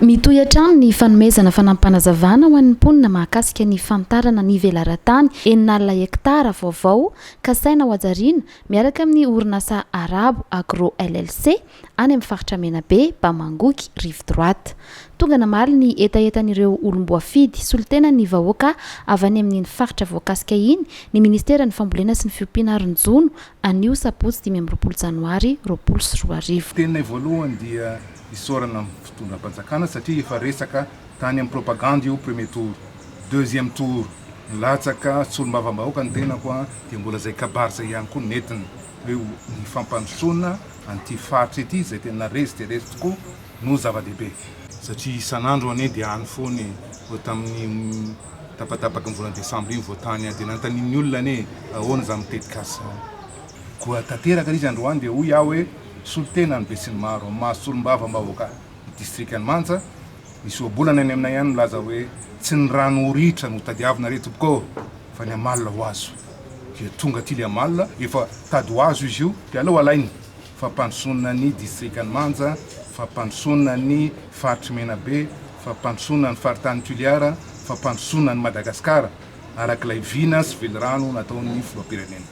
Mitohy hatrany ny fanomezana fanampanazavàna ho an'ny mponina mahakasika ny fantarana ny velaran-tany 9 hektara vaovao kasaina ho ajariana miaraka amin'ny orinasa Arabo Agro LLC any amin'ny faritra Menabe, Mangoky, rive droite. Tonga namaly ny hetahetan'ireo olom-boafidy solitena ny vahoaka avy any amin'ny faritra voakasika iny ny Minisitra ny fambolena sy ny fiompiana aron-jono anio sabotsy 12 janoary 2024. Tena voalohany dia isorana fitondra Fanjakana satria efa resaka tany amin'ny propagande io premier tour, deuxième tour latsaka solom-bavambahoaka ny tena koa dia mbola zay kabarza ihany koa netiny hoe ny fampandrosoana anty faritra ity zay tena resy dia resy tokoa no zava-dehibe satria isan'andro ane dia any foany ho tamin'ny tapatapaky ny volana desambra iny voatany dia nanontaniany olona ane ahoana za Tetik'asa koa tanteraka izy androany dia hoy aho hoe solitena ny besin'ny maro mahasolom-bavambahoaka district any Manja misy obolana any aminay ihany milaza hoe tsy ny rano ritra no tadiavina reto tokoa fa ny amalina ho azo dia tonga ty le amalina efa tady ho azo izy io dia aleo alainy fampandrosoana ny district any Manja, fampandrosoana ny faritra Menabe, fampandrosoana ny faritra Mitohy, fampandrosoana ny Madagasikara arak'ilay vina sy velirano nataon'ny filoham-pirenena.